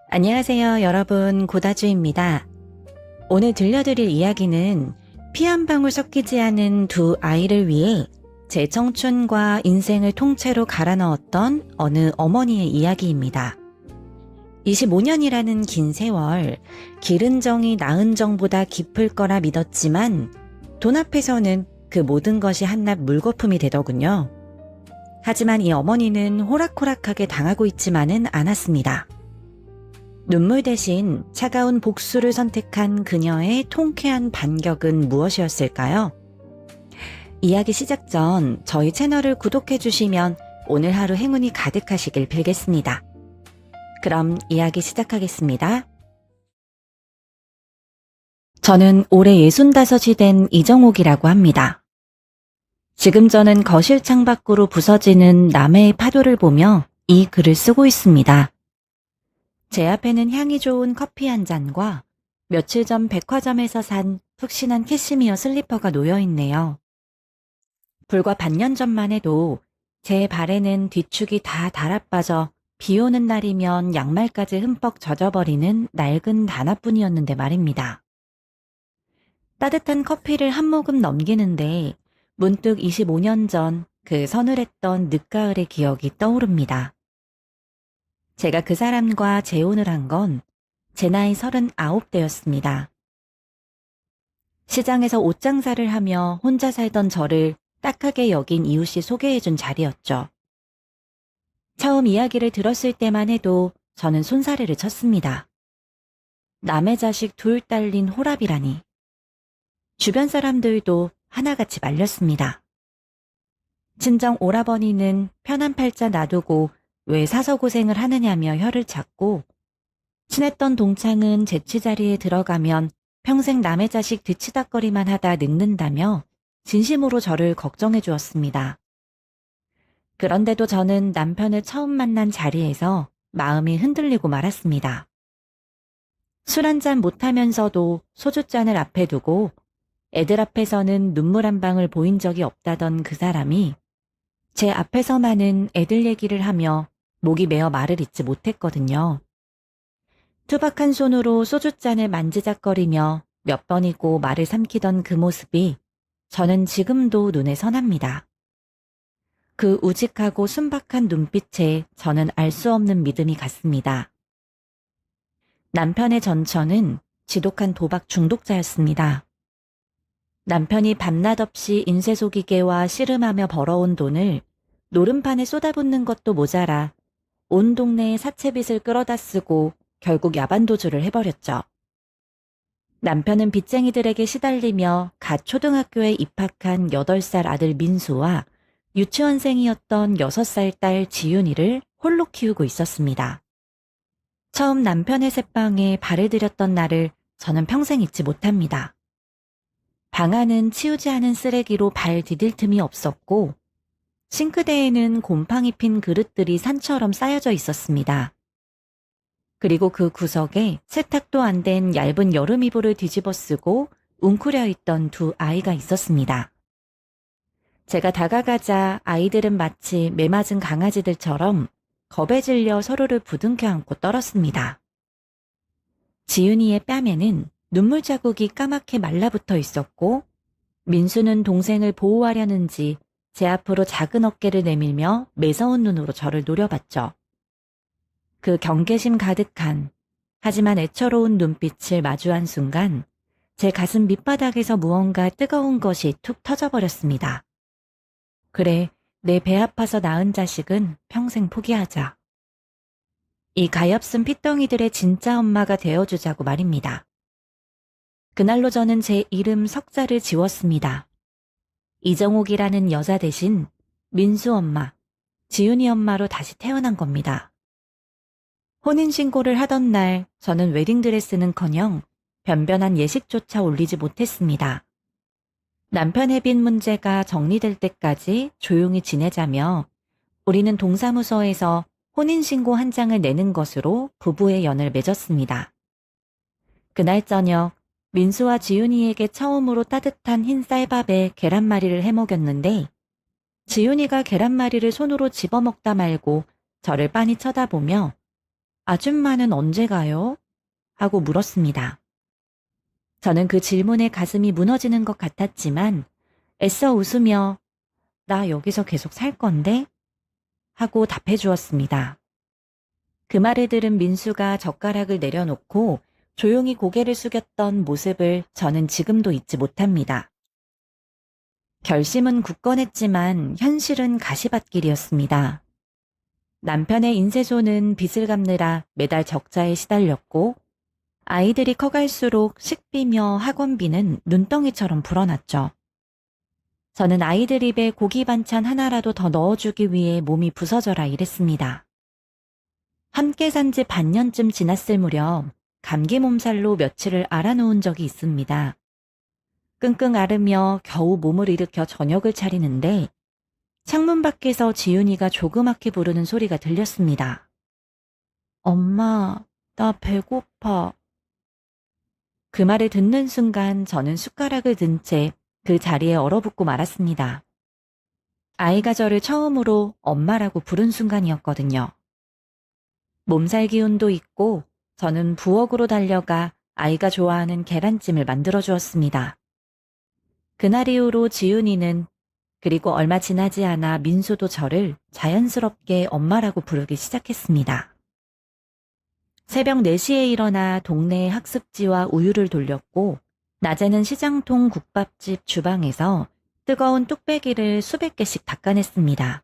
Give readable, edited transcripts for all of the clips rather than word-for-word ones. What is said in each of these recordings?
안녕하세요, 여러분. 고다주입니다. 오늘 들려드릴 이야기는 피 한 방울 섞이지 않은 두 아이를 위해 제 청춘과 인생을 통째로 갈아 넣었던 어느 어머니의 이야기입니다. 25년이라는 긴 세월, 기른 정이 낳은 정보다 깊을 거라 믿었지만 돈 앞에서는 그 모든 것이 한낱 물거품이 되더군요. 하지만 이 어머니는 호락호락하게 당하고 있지만은 않았습니다. 눈물 대신 차가운 복수를 선택한 그녀의 통쾌한 반격은 무엇이었을까요? 이야기 시작 전 저희 채널을 구독해 주시면 오늘 하루 행운이 가득하시길 빌겠습니다. 그럼 이야기 시작하겠습니다. 저는 올해 65이 된 이정옥이라고 합니다. 지금 저는 거실 창밖으로 부서지는 남해의 파도를 보며 이 글을 쓰고 있습니다. 제 앞에는 향이 좋은 커피 한 잔과 며칠 전 백화점에서 산 푹신한 캐시미어 슬리퍼가 놓여 있네요. 불과 반년 전만 해도 제 발에는 뒤축이 다 달아빠져 비 오는 날이면 양말까지 흠뻑 젖어버리는 낡은 단아뿐이었는데 말입니다. 따뜻한 커피를 한 모금 넘기는데 문득 25년 전 그 서늘했던 늦가을의 기억이 떠오릅니다. 제가 그 사람과 재혼을 한 건 제 나이 39대였습니다. 시장에서 옷 장사를 하며 혼자 살던 저를 딱하게 여긴 이웃이 소개해준 자리였죠. 처음 이야기를 들었을 때만 해도 저는 손사래를 쳤습니다. 남의 자식 둘 딸린 호랍이라니. 주변 사람들도 하나같이 말렸습니다. 친정 오라버니는 편한 팔자 놔두고 왜 사서 고생을 하느냐며 혀를 찼고, 친했던 동창은 재취 자리에 들어가면 평생 남의 자식 뒤치다꺼리만 하다 늙는다며 진심으로 저를 걱정해 주었습니다. 그런데도 저는 남편을 처음 만난 자리에서 마음이 흔들리고 말았습니다. 술 한잔 못하면서도 소주잔을 앞에 두고 애들 앞에서는 눈물 한 방울 보인 적이 없다던 그 사람이 제 앞에서만은 애들 얘기를 하며 목이 메어 말을 잇지 못했거든요. 투박한 손으로 소주잔을 만지작거리며 몇 번이고 말을 삼키던 그 모습이 저는 지금도 눈에 선합니다. 그 우직하고 순박한 눈빛에 저는 알 수 없는 믿음이 갔습니다. 남편의 전처는 지독한 도박 중독자였습니다. 남편이 밤낮 없이 인쇄 속이개와 씨름하며 벌어온 돈을 노름판에 쏟아붓는 것도 모자라 온 동네에 사채빚을 끌어다 쓰고 결국 야반도주를 해버렸죠. 남편은 빚쟁이들에게 시달리며 갓 초등학교에 입학한 8살 아들 민수와 유치원생이었던 6살 딸 지윤이를 홀로 키우고 있었습니다. 처음 남편의 새방에 발을 들였던 날을 저는 평생 잊지 못합니다. 방 안은 치우지 않은 쓰레기로 발 디딜 틈이 없었고, 싱크대에는 곰팡이 핀 그릇들이 산처럼 쌓여져 있었습니다. 그리고 그 구석에 세탁도 안 된 얇은 여름 이불을 뒤집어 쓰고 웅크려 있던 두 아이가 있었습니다. 제가 다가가자 아이들은 마치 매맞은 강아지들처럼 겁에 질려 서로를 부둥켜 안고 떨었습니다. 지윤이의 뺨에는 눈물 자국이 까맣게 말라붙어 있었고, 민수는 동생을 보호하려는지 제 앞으로 작은 어깨를 내밀며 매서운 눈으로 저를 노려봤죠. 그 경계심 가득한 하지만 애처로운 눈빛을 마주한 순간 제 가슴 밑바닥에서 무언가 뜨거운 것이 툭 터져버렸습니다. 그래, 내 배 아파서 낳은 자식은 평생 포기하자. 이 가엾은 핏덩이들의 진짜 엄마가 되어주자고 말입니다. 그날로 저는 제 이름 석자를 지웠습니다. 이정옥이라는 여자 대신 민수 엄마, 지윤이 엄마로 다시 태어난 겁니다. 혼인신고를 하던 날 저는 웨딩드레스는커녕 변변한 예식조차 올리지 못했습니다. 남편의 빚 문제가 정리될 때까지 조용히 지내자며 우리는 동사무소에서 혼인신고 한 장을 내는 것으로 부부의 연을 맺었습니다. 그날 저녁 민수와 지윤이에게 처음으로 따뜻한 흰 쌀밥에 계란말이를 해먹였는데 지윤이가 계란말이를 손으로 집어먹다 말고 저를 빤히 쳐다보며 아줌마는 언제 가요? 하고 물었습니다. 저는 그 질문에 가슴이 무너지는 것 같았지만 애써 웃으며 나 여기서 계속 살 건데? 하고 답해 주었습니다. 그 말을 들은 민수가 젓가락을 내려놓고 조용히 고개를 숙였던 모습을 저는 지금도 잊지 못합니다. 결심은 굳건했지만 현실은 가시밭길이었습니다. 남편의 인쇄소는 빚을 갚느라 매달 적자에 시달렸고 아이들이 커갈수록 식비며 학원비는 눈덩이처럼 불어났죠. 저는 아이들 입에 고기 반찬 하나라도 더 넣어주기 위해 몸이 부서져라 일했습니다. 함께 산 지 반년쯤 지났을 무렵 감기 몸살로 며칠을 앓아놓은 적이 있습니다. 끙끙 앓으며 겨우 몸을 일으켜 저녁을 차리는데 창문 밖에서 지윤이가 조그맣게 부르는 소리가 들렸습니다. 엄마, 나 배고파. 그 말을 듣는 순간 저는 숟가락을 든 채 그 자리에 얼어붙고 말았습니다. 아이가 저를 처음으로 엄마라고 부른 순간이었거든요. 몸살 기운도 있고 저는 부엌으로 달려가 아이가 좋아하는 계란찜을 만들어 주었습니다. 그날 이후로 지윤이는 그리고 얼마 지나지 않아 민수도 저를 자연스럽게 엄마라고 부르기 시작했습니다. 새벽 4시에 일어나 동네의 학습지와 우유를 돌렸고 낮에는 시장통 국밥집 주방에서 뜨거운 뚝배기를 수백 개씩 닦아냈습니다.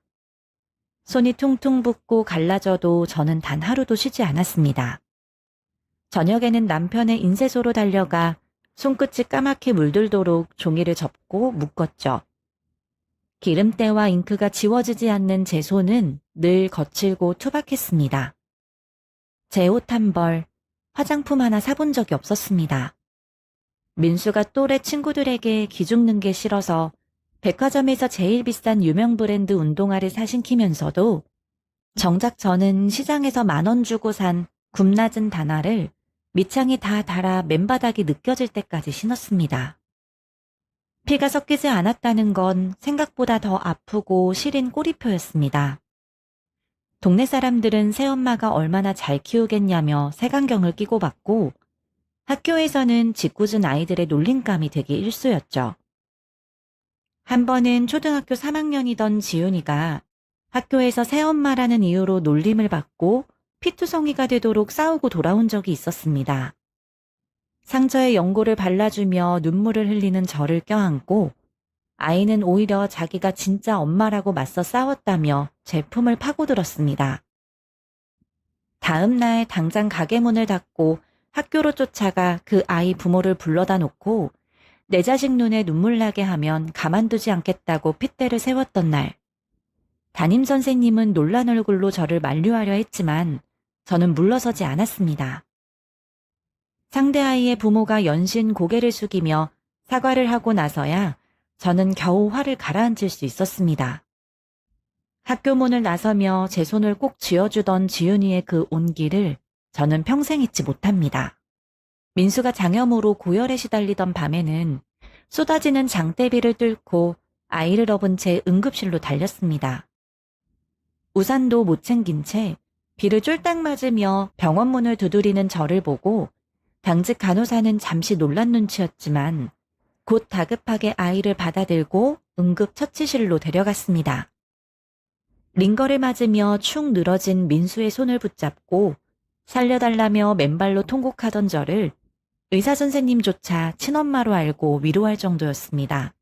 손이 퉁퉁 붓고 갈라져도 저는 단 하루도 쉬지 않았습니다. 저녁에는 남편의 인쇄소로 달려가 손끝이 까맣게 물들도록 종이를 접고 묶었죠. 기름때와 잉크가 지워지지 않는 제 손은 늘 거칠고 투박했습니다. 제 옷 한 벌, 화장품 하나 사본 적이 없었습니다. 민수가 또래 친구들에게 기죽는 게 싫어서 백화점에서 제일 비싼 유명 브랜드 운동화를 사신키면서도 정작 저는 시장에서 10,000원 주고 산 굽낮은 단화를 밑창이 다 닳아 맨바닥이 느껴질 때까지 신었습니다. 피가 섞이지 않았다는 건 생각보다 더 아프고 시린 꼬리표였습니다. 동네 사람들은 새엄마가 얼마나 잘 키우겠냐며 색안경을 끼고 봤고 학교에서는 짓궂은 아이들의 놀림감이 되기 일쑤였죠. 한 번은 초등학교 3학년이던 지윤이가 학교에서 새엄마라는 이유로 놀림을 받고 피투성이가 되도록 싸우고 돌아온 적이 있었습니다. 상처에 연고를 발라주며 눈물을 흘리는 저를 껴안고 아이는 오히려 자기가 진짜 엄마라고 맞서 싸웠다며 제 품을 파고들었습니다. 다음 날 당장 가게 문을 닫고 학교로 쫓아가 그 아이 부모를 불러다 놓고 내 자식 눈에 눈물 나게 하면 가만두지 않겠다고 핏대를 세웠던 날. 담임 선생님은 놀란 얼굴로 저를 만류하려 했지만 저는 물러서지 않았습니다. 상대 아이의 부모가 연신 고개를 숙이며 사과를 하고 나서야 저는 겨우 화를 가라앉힐 수 있었습니다. 학교 문을 나서며 제 손을 꼭 쥐어주던 지윤이의 그 온기를 저는 평생 잊지 못합니다. 민수가 장염으로 고열에 시달리던 밤에는 쏟아지는 장대비를 뚫고 아이를 업은 채 응급실로 달렸습니다. 우산도 못 챙긴 채 비를 쫄딱 맞으며 병원 문을 두드리는 저를 보고 당직 간호사는 잠시 놀란 눈치였지만 곧 다급하게 아이를 받아들고 응급처치실로 데려갔습니다. 링거를 맞으며 축 늘어진 민수의 손을 붙잡고 살려달라며 맨발로 통곡하던 저를 의사 선생님조차 친엄마로 알고 위로할 정도였습니다.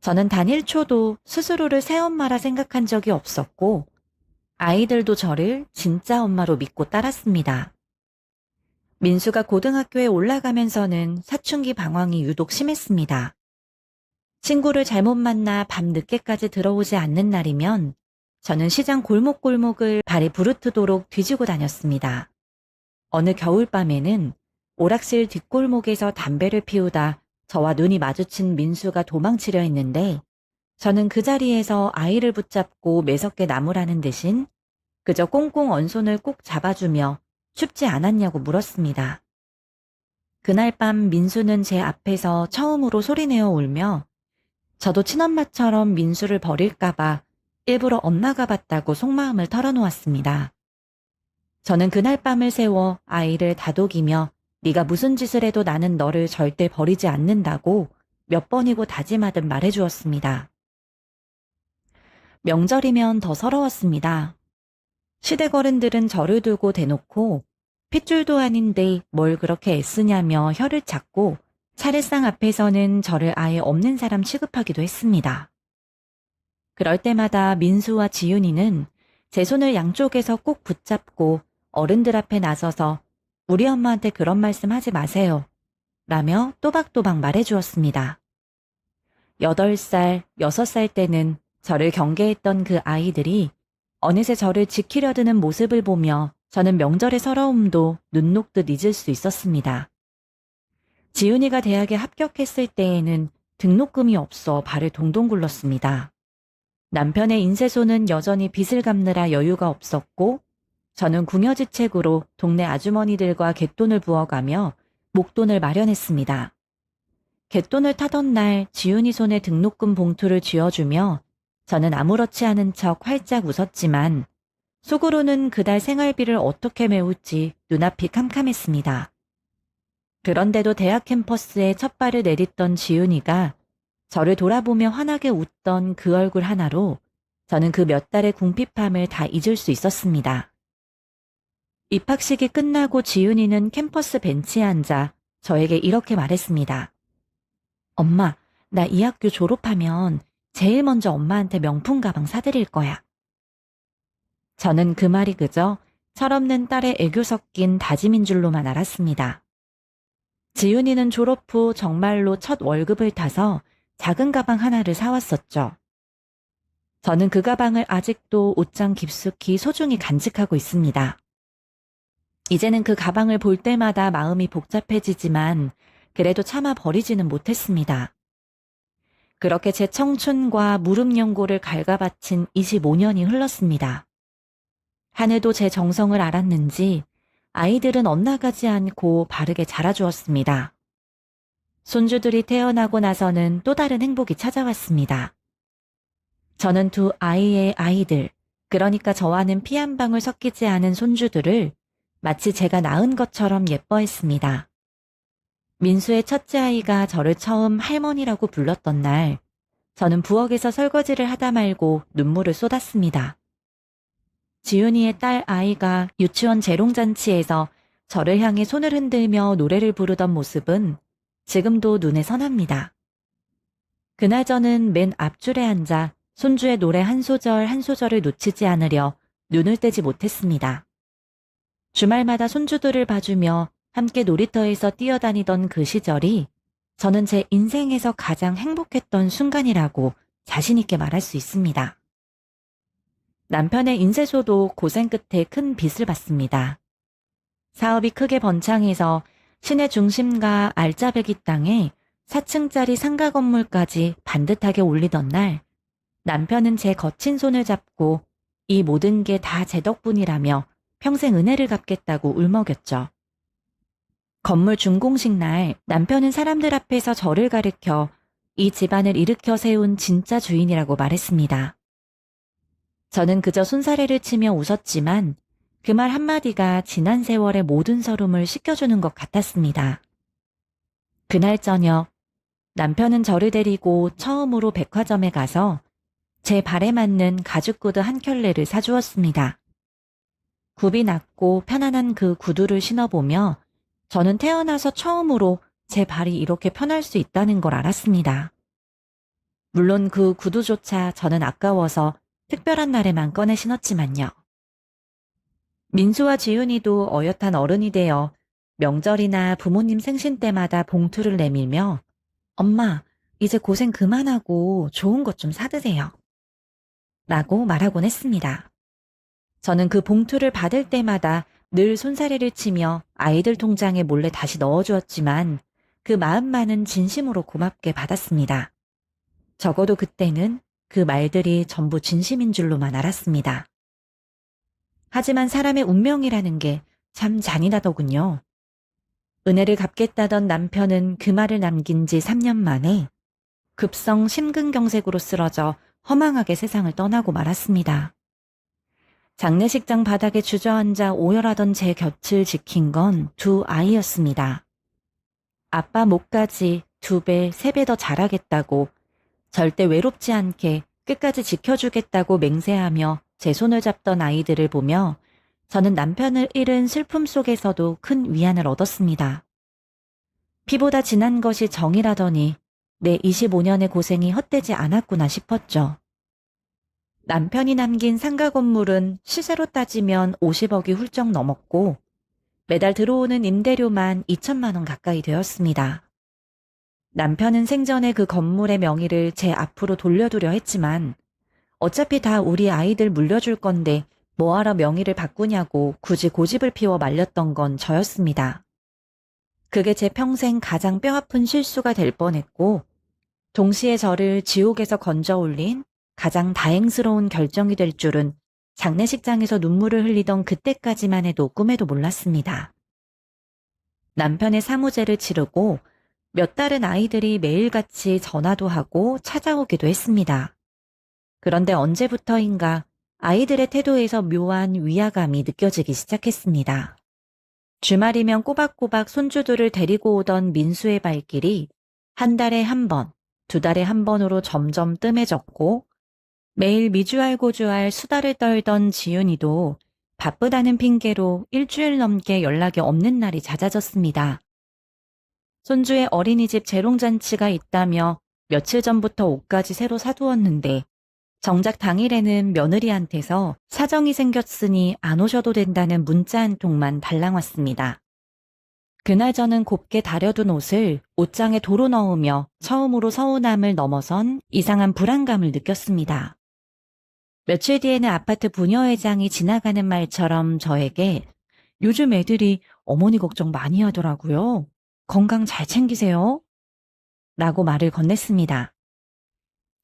저는 단 1초도 스스로를 새엄마라 생각한 적이 없었고 아이들도 저를 진짜 엄마로 믿고 따랐습니다. 민수가 고등학교에 올라가면서는 사춘기 방황이 유독 심했습니다. 친구를 잘못 만나 밤 늦게까지 들어오지 않는 날이면 저는 시장 골목골목을 발이 부르트도록 뒤지고 다녔습니다. 어느 겨울밤에는 오락실 뒷골목에서 담배를 피우다 저와 눈이 마주친 민수가 도망치려 했는데 저는 그 자리에서 아이를 붙잡고 매섭게 나무라는 대신 그저 꽁꽁 언손을 꼭 잡아주며 춥지 않았냐고 물었습니다. 그날 밤 민수는 제 앞에서 처음으로 소리내어 울며 저도 친엄마처럼 민수를 버릴까봐 일부러 엄마가 봤다고 속마음을 털어놓았습니다. 저는 그날 밤을 새워 아이를 다독이며 네가 무슨 짓을 해도 나는 너를 절대 버리지 않는다고 몇 번이고 다짐하듯 말해주었습니다. 명절이면 더 서러웠습니다. 시댁 어른들은 저를 두고 대놓고 핏줄도 아닌데 뭘 그렇게 애쓰냐며 혀를 찾고 차례상 앞에서는 저를 아예 없는 사람 취급하기도 했습니다. 그럴 때마다 민수와 지윤이는 제 손을 양쪽에서 꼭 붙잡고 어른들 앞에 나서서 우리 엄마한테 그런 말씀 하지 마세요. 라며 또박또박 말해주었습니다. 8살, 6살 때는 저를 경계했던 그 아이들이 어느새 저를 지키려 드는 모습을 보며 저는 명절의 서러움도 눈 녹듯 잊을 수 있었습니다. 지훈이가 대학에 합격했을 때에는 등록금이 없어 발을 동동 굴렀습니다. 남편의 인쇄소는 여전히 빚을 갚느라 여유가 없었고 저는 궁여지책으로 동네 아주머니들과 갯돈을 부어가며 목돈을 마련했습니다. 갯돈을 타던 날 지훈이 손에 등록금 봉투를 쥐어주며 저는 아무렇지 않은 척 활짝 웃었지만 속으로는 그달 생활비를 어떻게 메울지 눈앞이 캄캄했습니다. 그런데도 대학 캠퍼스에 첫 발을 내딛던 지훈이가 저를 돌아보며 환하게 웃던 그 얼굴 하나로 저는 그 몇 달의 궁핍함을 다 잊을 수 있었습니다. 입학식이 끝나고 지훈이는 캠퍼스 벤치에 앉아 저에게 이렇게 말했습니다. 엄마, 나 이 학교 졸업하면 제일 먼저 엄마한테 명품 가방 사드릴 거야. 저는 그 말이 그저 철없는 딸의 애교 섞인 다짐인 줄로만 알았습니다. 지훈이는 졸업 후 정말로 첫 월급을 타서 작은 가방 하나를 사왔었죠. 저는 그 가방을 아직도 옷장 깊숙이 소중히 간직하고 있습니다. 이제는 그 가방을 볼 때마다 마음이 복잡해지지만 그래도 참아 버리지는 못했습니다. 그렇게 제 청춘과 무릎연고를 갉아바친 25년이 흘렀습니다. 하늘도 제 정성을 알았는지 아이들은 엇나가지 않고 바르게 자라주었습니다. 손주들이 태어나고 나서는 또 다른 행복이 찾아왔습니다. 저는 두 아이의 아이들, 그러니까 저와는 피 한 방울 섞이지 않은 손주들을 마치 제가 낳은 것처럼 예뻐했습니다. 민수의 첫째 아이가 저를 처음 할머니라고 불렀던 날, 저는 부엌에서 설거지를 하다 말고 눈물을 쏟았습니다. 지훈이의 딸 아이가 유치원 재롱잔치에서 저를 향해 손을 흔들며 노래를 부르던 모습은 지금도 눈에 선합니다. 그날 저는 맨 앞줄에 앉아 손주의 노래 한 소절 한 소절을 놓치지 않으려 눈을 떼지 못했습니다. 주말마다 손주들을 봐주며 함께 놀이터에서 뛰어다니던 그 시절이 저는 제 인생에서 가장 행복했던 순간이라고 자신 있게 말할 수 있습니다. 남편의 인쇄소도 고생 끝에 큰 빚을 받습니다. 사업이 크게 번창해서 시내 중심가 알짜배기 땅에 4층짜리 상가 건물까지 반듯하게 올리던 날 남편은 제 거친 손을 잡고 이 모든 게 다 제 덕분이라며 평생 은혜를 갚겠다고 울먹였죠. 건물 준공식 날 남편은 사람들 앞에서 저를 가리켜 이 집안을 일으켜 세운 진짜 주인이라고 말했습니다. 저는 그저 손사래를 치며 웃었지만 그 말 한마디가 지난 세월의 모든 서름을 씻겨주는 것 같았습니다. 그날 저녁 남편은 저를 데리고 처음으로 백화점에 가서 제 발에 맞는 가죽 구두 한 켤레를 사주었습니다. 굽이 낮고 편안한 그 구두를 신어보며 저는 태어나서 처음으로 제 발이 이렇게 편할 수 있다는 걸 알았습니다. 물론 그 구두조차 저는 아까워서 특별한 날에만 꺼내 신었지만요. 민수와 지훈이도 어엿한 어른이 되어 명절이나 부모님 생신 때마다 봉투를 내밀며 엄마, 이제 고생 그만하고 좋은 것 좀 사드세요. 라고 말하곤 했습니다. 저는 그 봉투를 받을 때마다 늘 손사래를 치며 아이들 통장에 몰래 다시 넣어주었지만 그 마음만은 진심으로 고맙게 받았습니다. 적어도 그때는 그 말들이 전부 진심인 줄로만 알았습니다. 하지만 사람의 운명이라는 게 참 잔인하더군요. 은혜를 갚겠다던 남편은 그 말을 남긴 지 3년 만에 급성 심근경색으로 쓰러져 허망하게 세상을 떠나고 말았습니다. 장례식장 바닥에 주저앉아 오열하던 제 곁을 지킨 건 두 아이였습니다. 아빠 목까지 2배, 3배 더 잘하겠다고, 절대 외롭지 않게 끝까지 지켜주겠다고 맹세하며 제 손을 잡던 아이들을 보며 저는 남편을 잃은 슬픔 속에서도 큰 위안을 얻었습니다. 피보다 진한 것이 정이라더니 내 25년의 고생이 헛되지 않았구나 싶었죠. 남편이 남긴 상가 건물은 시세로 따지면 50억이 훌쩍 넘었고 매달 들어오는 임대료만 2천만 원 가까이 되었습니다. 남편은 생전에 그 건물의 명의를 제 앞으로 돌려두려 했지만 어차피 다 우리 아이들 물려줄 건데 뭐하러 명의를 바꾸냐고 굳이 고집을 피워 말렸던 건 저였습니다. 그게 제 평생 가장 뼈아픈 실수가 될 뻔했고 동시에 저를 지옥에서 건져 올린 가장 다행스러운 결정이 될 줄은 장례식장에서 눈물을 흘리던 그때까지만 해도 꿈에도 몰랐습니다. 남편의 사무제를 치르고 몇 달은 아이들이 매일같이 전화도 하고 찾아오기도 했습니다. 그런데 언제부터인가 아이들의 태도에서 묘한 위화감이 느껴지기 시작했습니다. 주말이면 꼬박꼬박 손주들을 데리고 오던 민수의 발길이 한 달에 한 번, 2달에 한 번으로 점점 뜸해졌고 매일 미주알고주알 수다를 떨던 지윤이도 바쁘다는 핑계로 일주일 넘게 연락이 없는 날이 잦아졌습니다. 손주의 어린이집 재롱잔치가 있다며 며칠 전부터 옷까지 새로 사두었는데 정작 당일에는 며느리한테서 사정이 생겼으니 안 오셔도 된다는 문자 한 통만 달랑 왔습니다. 그날 저는 곱게 다려둔 옷을 옷장에 도로 넣으며 처음으로 서운함을 넘어선 이상한 불안감을 느꼈습니다. 며칠 뒤에는 아파트 부녀회장이 지나가는 말처럼 저에게 요즘 애들이 어머니 걱정 많이 하더라고요. 건강 잘 챙기세요. 라고 말을 건넸습니다.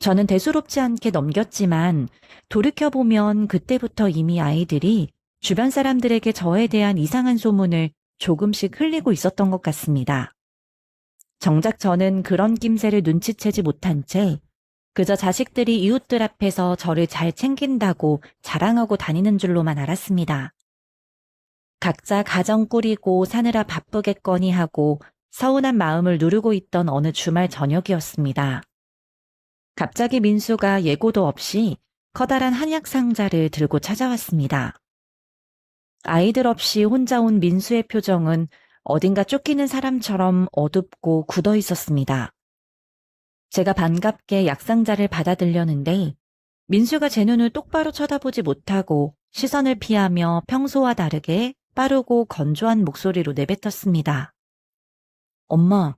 저는 대수롭지 않게 넘겼지만 돌이켜보면 그때부터 이미 아이들이 주변 사람들에게 저에 대한 이상한 소문을 조금씩 흘리고 있었던 것 같습니다. 정작 저는 그런 낌새를 눈치채지 못한 채 그저 자식들이 이웃들 앞에서 저를 잘 챙긴다고 자랑하고 다니는 줄로만 알았습니다. 각자 가정 꾸리고 사느라 바쁘겠거니 하고 서운한 마음을 누르고 있던 어느 주말 저녁이었습니다. 갑자기 민수가 예고도 없이 커다란 한약 상자를 들고 찾아왔습니다. 아이들 없이 혼자 온 민수의 표정은 어딘가 쫓기는 사람처럼 어둡고 굳어 있었습니다. 제가 반갑게 약상자를 받아들려는데 민수가 제 눈을 똑바로 쳐다보지 못하고 시선을 피하며 평소와 다르게 빠르고 건조한 목소리로 내뱉었습니다. 엄마,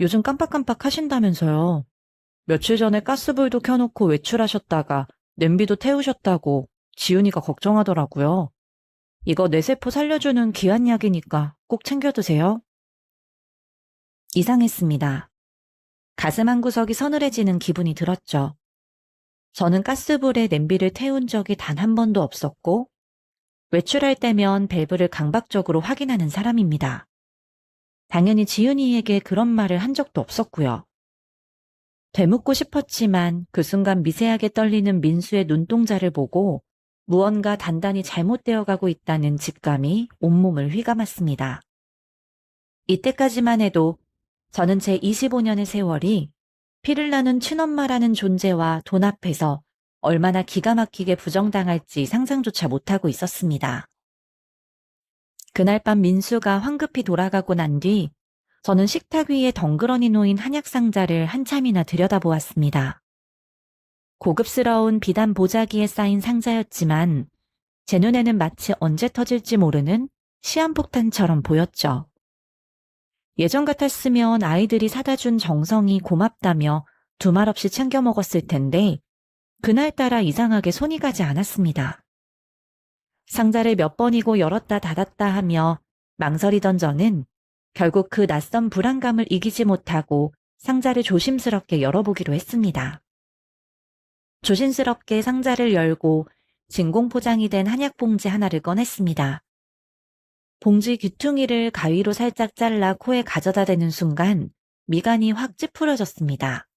요즘 깜빡깜빡 하신다면서요. 며칠 전에 가스불도 켜놓고 외출하셨다가 냄비도 태우셨다고 지훈이가 걱정하더라고요. 이거 뇌세포 살려주는 귀한 약이니까 꼭 챙겨 드세요. 이상했습니다. 가슴 한구석이 서늘해지는 기분이 들었죠. 저는 가스불에 냄비를 태운 적이 단 한 번도 없었고 외출할 때면 밸브를 강박적으로 확인하는 사람입니다. 당연히 지은이에게 그런 말을 한 적도 없었고요. 되묻고 싶었지만 그 순간 미세하게 떨리는 민수의 눈동자를 보고 무언가 단단히 잘못되어 가고 있다는 직감이 온몸을 휘감았습니다. 이때까지만 해도 저는 제 25년의 세월이 피를 나는 친엄마라는 존재와 돈 앞에서 얼마나 기가 막히게 부정당할지 상상조차 못하고 있었습니다. 그날 밤 민수가 황급히 돌아가고 난 뒤 저는 식탁 위에 덩그러니 놓인 한약 상자를 한참이나 들여다보았습니다. 고급스러운 비단 보자기에 쌓인 상자였지만 제 눈에는 마치 언제 터질지 모르는 시한폭탄처럼 보였죠. 예전 같았으면 아이들이 사다 준 정성이 고맙다며 두말 없이 챙겨 먹었을 텐데 그날따라 이상하게 손이 가지 않았습니다. 상자를 몇 번이고 열었다 닫았다 하며 망설이던 저는 결국 그 낯선 불안감을 이기지 못하고 상자를 조심스럽게 열어보기로 했습니다. 조심스럽게 상자를 열고 진공 포장이 된 한약 봉지 하나를 꺼냈습니다. 봉지 귀퉁이를 가위로 살짝 잘라 코에 가져다 대는 순간 미간이 확 찌푸려졌습니다.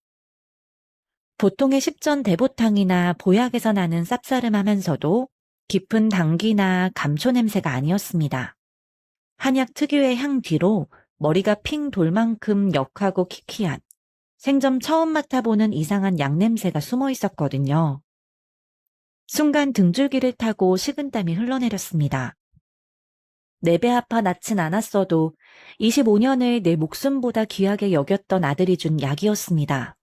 보통의 십전 대보탕이나 보약에서 나는 쌉싸름하면서도 깊은 당기나 감초 냄새가 아니었습니다. 한약 특유의 향 뒤로 머리가 핑 돌 만큼 역하고 키키한, 생전 처음 맡아보는 이상한 약 냄새가 숨어 있었거든요. 순간 등줄기를 타고 식은땀이 흘러내렸습니다. 내 배 아파 낳진 않았어도 25년을 내 목숨보다 귀하게 여겼던 아들이 준 약이었습니다.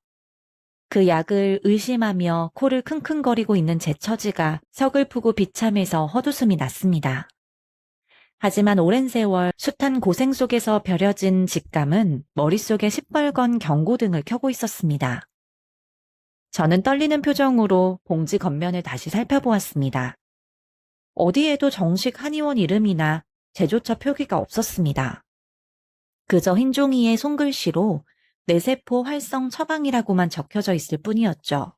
그 약을 의심하며 코를 킁킁거리고 있는 제 처지가 서글프고 비참해서 헛웃음이 났습니다. 하지만 오랜 세월 숱한 고생 속에서 벼려진 직감은 머릿속에 시뻘건 경고등을 켜고 있었습니다. 저는 떨리는 표정으로 봉지 겉면을 다시 살펴보았습니다. 어디에도 정식 한의원 이름이나 제조처 표기가 없었습니다. 그저 흰 종이에 손글씨로 뇌세포 활성 처방이라고만 적혀져 있을 뿐이었죠.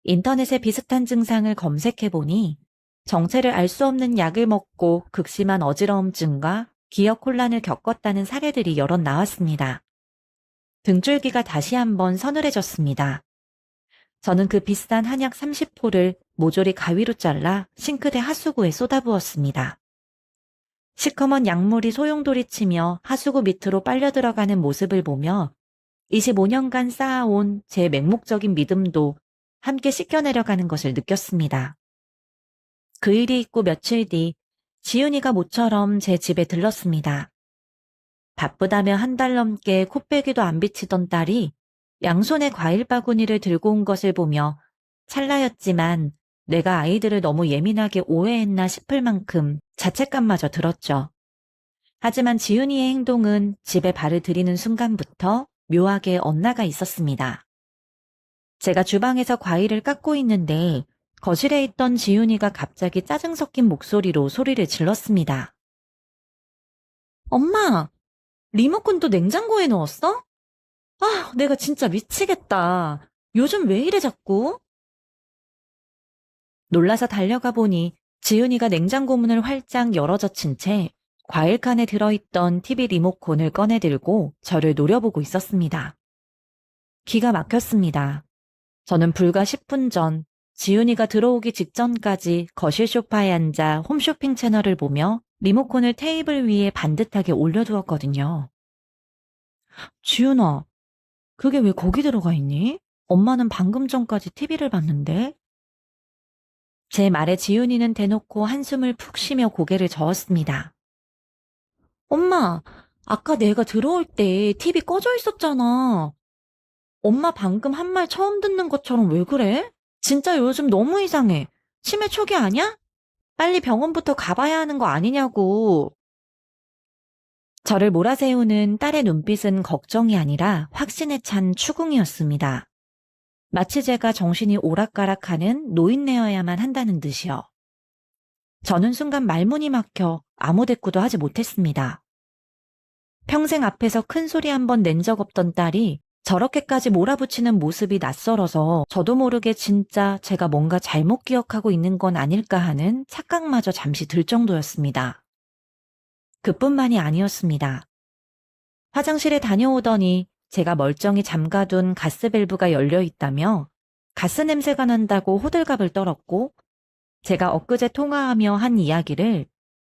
인터넷에 비슷한 증상을 검색해보니 정체를 알 수 없는 약을 먹고 극심한 어지러움증과 기억 혼란을 겪었다는 사례들이 여럿 나왔습니다. 등줄기가 다시 한번 서늘해졌습니다. 저는 그 비싼 한약 30포를 모조리 가위로 잘라 싱크대 하수구에 쏟아부었습니다. 시커먼 약물이 소용돌이치며 하수구 밑으로 빨려 들어가는 모습을 보며 25년간 쌓아온 제 맹목적인 믿음도 함께 씻겨내려가는 것을 느꼈습니다. 그 일이 있고 며칠 뒤 지윤이가 모처럼 제 집에 들렀습니다. 바쁘다며 한 달 넘게 코빼기도 안 비치던 딸이 양손에 과일 바구니를 들고 온 것을 보며 찰나였지만 내가 아이들을 너무 예민하게 오해했나 싶을 만큼 자책감마저 들었죠. 하지만 지윤이의 행동은 집에 발을 들이는 순간부터 묘하게 엇나가 있었습니다. 제가 주방에서 과일을 깎고 있는데 거실에 있던 지윤이가 갑자기 짜증 섞인 목소리로 소리를 질렀습니다. 엄마, 리모컨도 냉장고에 넣었어? 아, 내가 진짜 미치겠다. 요즘 왜 이래 자꾸? 놀라서 달려가 보니 지윤이가 냉장고 문을 활짝 열어젖힌 채 과일칸에 들어있던 TV 리모컨을 꺼내들고 저를 노려보고 있었습니다. 기가 막혔습니다. 저는 불과 10분 전 지윤이가 들어오기 직전까지 거실 소파에 앉아 홈쇼핑 채널을 보며 리모컨을 테이블 위에 반듯하게 올려두었거든요. 지윤아, 그게 왜 거기 들어가 있니? 엄마는 방금 전까지 TV를 봤는데? 제 말에 지윤이는 대놓고 한숨을 푹 쉬며 고개를 저었습니다. 엄마, 아까 내가 들어올 때 TV 꺼져 있었잖아. 엄마 방금 한 말 처음 듣는 것처럼 왜 그래? 진짜 요즘 너무 이상해. 치매 초기 아니야? 빨리 병원부터 가봐야 하는 거 아니냐고. 저를 몰아세우는 딸의 눈빛은 걱정이 아니라 확신에 찬 추궁이었습니다. 마치 제가 정신이 오락가락하는 노인네여야만 한다는 듯이요. 저는 순간 말문이 막혀 아무 대꾸도 하지 못했습니다. 평생 앞에서 큰 소리 한 번 낸 적 없던 딸이 저렇게까지 몰아붙이는 모습이 낯설어서 저도 모르게 진짜 제가 뭔가 잘못 기억하고 있는 건 아닐까 하는 착각마저 잠시 들 정도였습니다. 그뿐만이 아니었습니다. 화장실에 다녀오더니 제가 멀쩡히 잠가둔 가스밸브가 열려 있다며 가스 냄새가 난다고 호들갑을 떨었고 제가 엊그제 통화하며 한 이야기를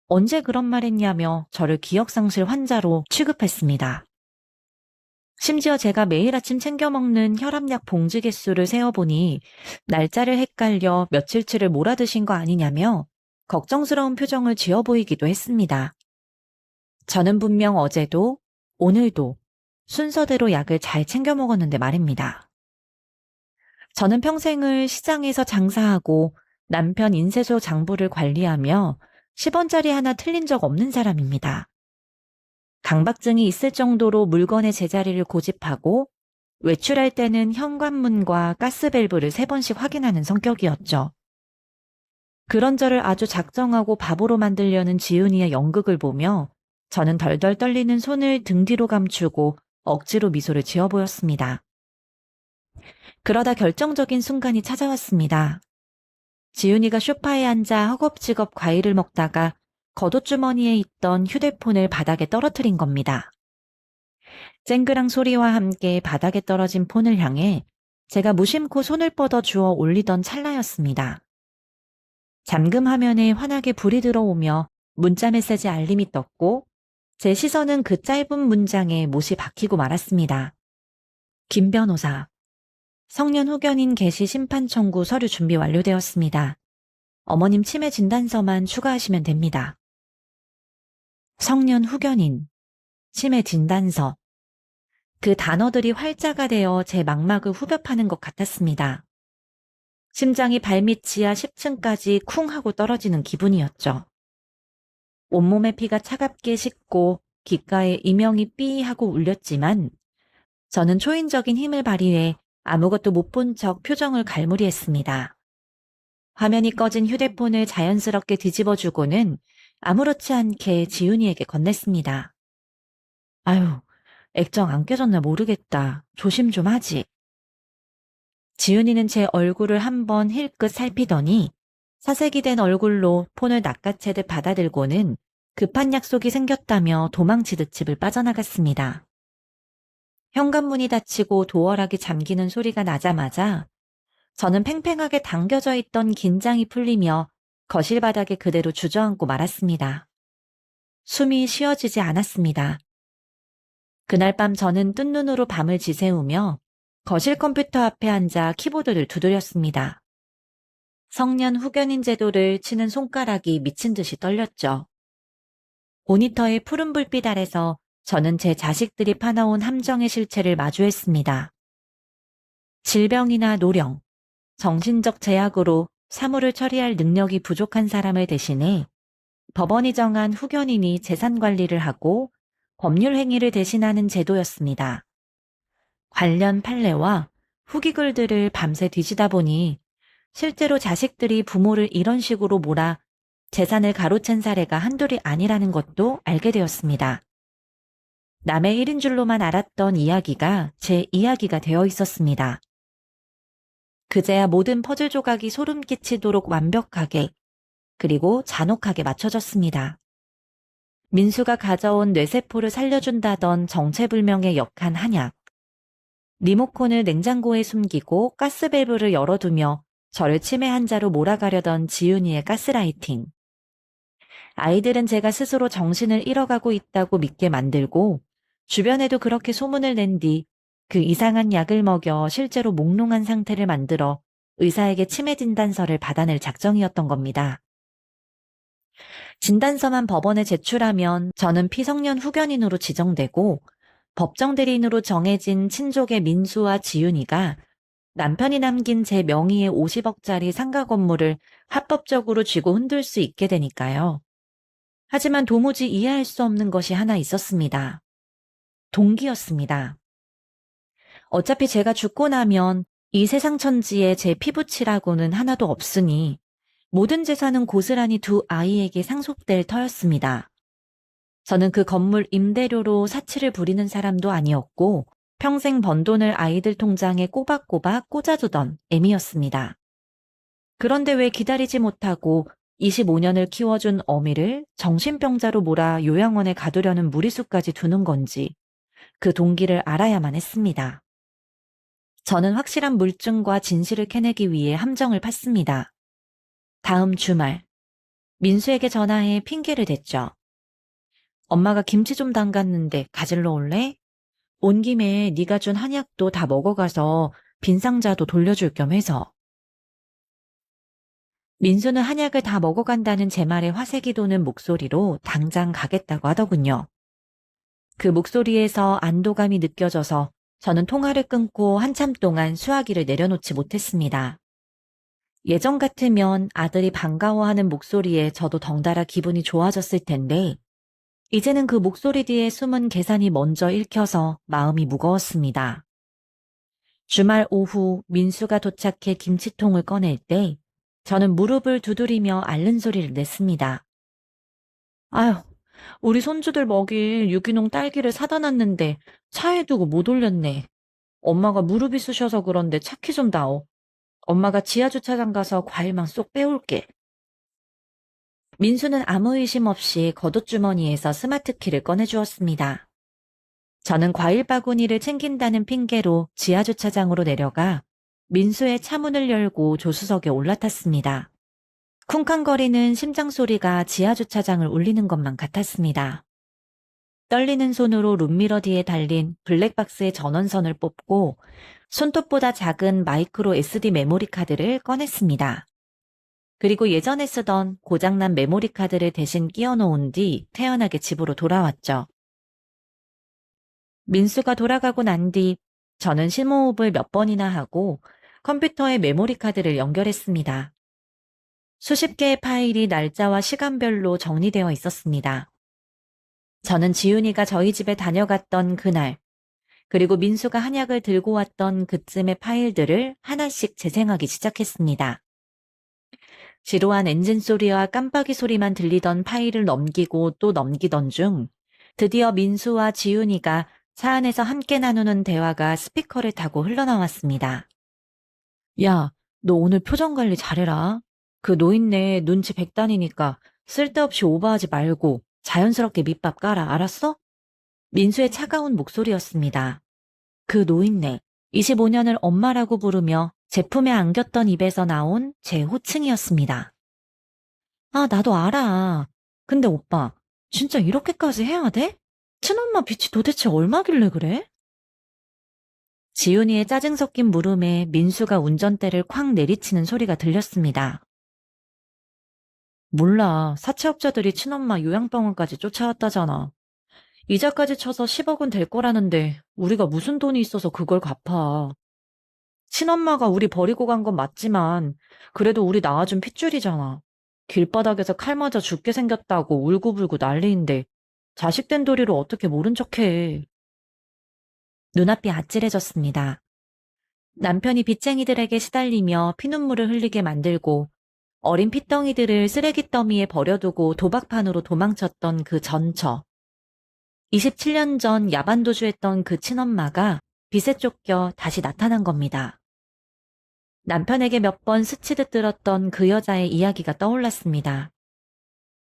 언제 그런 말 했냐며 저를 기억상실 환자로 취급했습니다. 심지어 제가 매일 아침 챙겨 먹는 혈압약 봉지 개수를 세어보니 날짜를 헷갈려 며칠치를 몰아드신 거 아니냐며 걱정스러운 표정을 지어 보이기도 했습니다. 저는 분명 어제도 오늘도 순서대로 약을 잘 챙겨 먹었는데 말입니다. 저는 평생을 시장에서 장사하고 남편 인쇄소 장부를 관리하며 10원짜리 하나 틀린 적 없는 사람입니다. 강박증이 있을 정도로 물건의 제자리를 고집하고 외출할 때는 현관문과 가스밸브를 3번씩 확인하는 성격이었죠. 그런 저를 아주 작정하고 바보로 만들려는 지훈이의 연극을 보며 저는 덜덜 떨리는 손을 등 뒤로 감추고 억지로 미소를 지어 보였습니다. 그러다 결정적인 순간이 찾아왔습니다. 지훈이가 소파에 앉아 허겁지겁 과일을 먹다가 겉옷주머니에 있던 휴대폰을 바닥에 떨어뜨린 겁니다. 쨍그랑 소리와 함께 바닥에 떨어진 폰을 향해 제가 무심코 손을 뻗어 주워 올리던 찰나였습니다. 잠금 화면에 환하게 불이 들어오며 문자 메시지 알림이 떴고 제 시선은 그 짧은 문장에 못이 박히고 말았습니다. 김 변호사, 성년 후견인 개시 심판 청구 서류 준비 완료되었습니다. 어머님 치매 진단서만 추가하시면 됩니다. 성년 후견인, 치매 진단서. 그 단어들이 활자가 되어 제 망막을 후벼 파는 것 같았습니다. 심장이 발밑 지하 10층까지 쿵 하고 떨어지는 기분이었죠. 온몸의 피가 차갑게 식고 귓가에 이명이 삐 하고 울렸지만 저는 초인적인 힘을 발휘해 아무것도 못 본 척 표정을 갈무리했습니다. 화면이 꺼진 휴대폰을 자연스럽게 뒤집어주고는 아무렇지 않게 지훈이에게 건넸습니다. 아유, 액정 안 깨졌나 모르겠다. 조심 좀 하지. 지훈이는 제 얼굴을 한번 힐끗 살피더니 사색이 된 얼굴로 폰을 낚아채듯 받아들고는 급한 약속이 생겼다며 도망치듯 집을 빠져나갔습니다. 현관문이 닫히고 도어락이 잠기는 소리가 나자마자 저는 팽팽하게 당겨져 있던 긴장이 풀리며 거실 바닥에 그대로 주저앉고 말았습니다. 숨이 쉬어지지 않았습니다. 그날 밤 저는 뜬 눈으로 밤을 지새우며 거실 컴퓨터 앞에 앉아 키보드를 두드렸습니다. 성년 후견인 제도를 치는 손가락이 미친 듯이 떨렸죠. 모니터의 푸른 불빛 아래서 저는 제 자식들이 파놓은 함정의 실체를 마주했습니다. 질병이나 노령, 정신적 제약으로 사물을 처리할 능력이 부족한 사람을 대신해 법원이 정한 후견인이 재산 관리를 하고 법률 행위를 대신하는 제도였습니다. 관련 판례와 후기글들을 밤새 뒤지다 보니 실제로 자식들이 부모를 이런 식으로 몰아 재산을 가로챈 사례가 한둘이 아니라는 것도 알게 되었습니다. 남의 일인 줄로만 알았던 이야기가 제 이야기가 되어 있었습니다. 그제야 모든 퍼즐 조각이 소름 끼치도록 완벽하게 그리고 잔혹하게 맞춰졌습니다. 민수가 가져온 뇌세포를 살려준다던 정체불명의 역한 한약. 리모콘을 냉장고에 숨기고 가스밸브를 열어두며 저를 치매 환자로 몰아가려던 지훈이의 가스라이팅. 아이들은 제가 스스로 정신을 잃어가고 있다고 믿게 만들고 주변에도 그렇게 소문을 낸 뒤 그 이상한 약을 먹여 실제로 몽롱한 상태를 만들어 의사에게 치매 진단서를 받아낼 작정이었던 겁니다. 진단서만 법원에 제출하면 저는 피성년 후견인으로 지정되고 법정 대리인으로 정해진 친족의 민수와 지윤이가 남편이 남긴 제 명의의 50억짜리 상가 건물을 합법적으로 쥐고 흔들 수 있게 되니까요. 하지만 도무지 이해할 수 없는 것이 하나 있었습니다. 동기였습니다. 어차피 제가 죽고 나면 이 세상 천지에 제 피부치라고는 하나도 없으니 모든 재산은 고스란히 두 아이에게 상속될 터였습니다. 저는 그 건물 임대료로 사치를 부리는 사람도 아니었고 평생 번 돈을 아이들 통장에 꼬박꼬박 꽂아두던 애미였습니다. 그런데 왜 기다리지 못하고 25년을 키워준 어미를 정신병자로 몰아 요양원에 가두려는 무리수까지 두는 건지 그 동기를 알아야만 했습니다. 저는 확실한 물증과 진실을 캐내기 위해 함정을 팠습니다. 다음 주말 민수에게 전화해 핑계를 댔죠. 엄마가 김치 좀 담갔는데 가질러 올래? 온 김에 네가 준 한약도 다 먹어가서 빈 상자도 돌려줄 겸 해서. 민수는 한약을 다 먹어간다는 제 말에 화색이 도는 목소리로 당장 가겠다고 하더군요. 그 목소리에서 안도감이 느껴져서 저는 통화를 끊고 한참 동안 수화기를 내려놓지 못했습니다. 예전 같으면 아들이 반가워하는 목소리에 저도 덩달아 기분이 좋아졌을 텐데 이제는 그 목소리 뒤에 숨은 계산이 먼저 읽혀서 마음이 무거웠습니다. 주말 오후 민수가 도착해 김치통을 꺼낼 때 저는 무릎을 두드리며 앓는 소리를 냈습니다. 아휴, 우리 손주들 먹일 유기농 딸기를 사다 놨는데 차에 두고 못 올렸네. 엄마가 무릎이 쑤셔서 그런데 차키 좀 다오. 엄마가 지하주차장 가서 과일만 쏙 빼올게. 민수는 아무 의심 없이 겉옷주머니에서 스마트키를 꺼내주었습니다. 저는 과일 바구니를 챙긴다는 핑계로 지하주차장으로 내려가 민수의 차문을 열고 조수석에 올라탔습니다. 쿵쾅거리는 심장 소리가 지하주차장을 울리는 것만 같았습니다. 떨리는 손으로 룸미러 뒤에 달린 블랙박스의 전원선을 뽑고 손톱보다 작은 마이크로 SD 메모리 카드를 꺼냈습니다. 그리고 예전에 쓰던 고장난 메모리 카드를 대신 끼워 놓은 뒤 태연하게 집으로 돌아왔죠. 민수가 돌아가고 난 뒤 저는 심호흡을 몇 번이나 하고 컴퓨터에 메모리 카드를 연결했습니다. 수십 개의 파일이 날짜와 시간별로 정리되어 있었습니다. 저는 지훈이가 저희 집에 다녀갔던 그날, 그리고 민수가 한약을 들고 왔던 그쯤의 파일들을 하나씩 재생하기 시작했습니다. 지루한 엔진 소리와 깜빡이 소리만 들리던 파일을 넘기고 또 넘기던 중 드디어 민수와 지훈이가 차 안에서 함께 나누는 대화가 스피커를 타고 흘러나왔습니다. 야, 너 오늘 표정 관리 잘해라. 그 노인네 눈치 백단이니까 쓸데없이 오버하지 말고 자연스럽게 밑밥 깔아, 알았어? 민수의 차가운 목소리였습니다. 그 노인네, 25년을 엄마라고 부르며 제품에 안겼던 입에서 나온 제 호칭이었습니다. 아, 나도 알아. 근데 오빠, 진짜 이렇게까지 해야 돼? 친엄마 빚이 도대체 얼마길래 그래? 지훈이의 짜증 섞인 물음에 민수가 운전대를 쾅 내리치는 소리가 들렸습니다. 몰라, 사채업자들이 친엄마 요양병원까지 쫓아왔다잖아. 이자까지 쳐서 10억은 될 거라는데 우리가 무슨 돈이 있어서 그걸 갚아. 친엄마가 우리 버리고 간 건 맞지만 그래도 우리 낳아준 핏줄이잖아. 길바닥에서 칼 맞아 죽게 생겼다고 울고불고 난리인데 자식 된 도리로 어떻게 모른 척해. 눈앞이 아찔해졌습니다. 남편이 빚쟁이들에게 시달리며 피눈물을 흘리게 만들고 어린 핏덩이들을 쓰레기 더미에 버려두고 도박판으로 도망쳤던 그 전처. 27년 전 야반도주했던 그 친엄마가 빚에 쫓겨 다시 나타난 겁니다. 남편에게 몇 번 스치듯 들었던 그 여자의 이야기가 떠올랐습니다.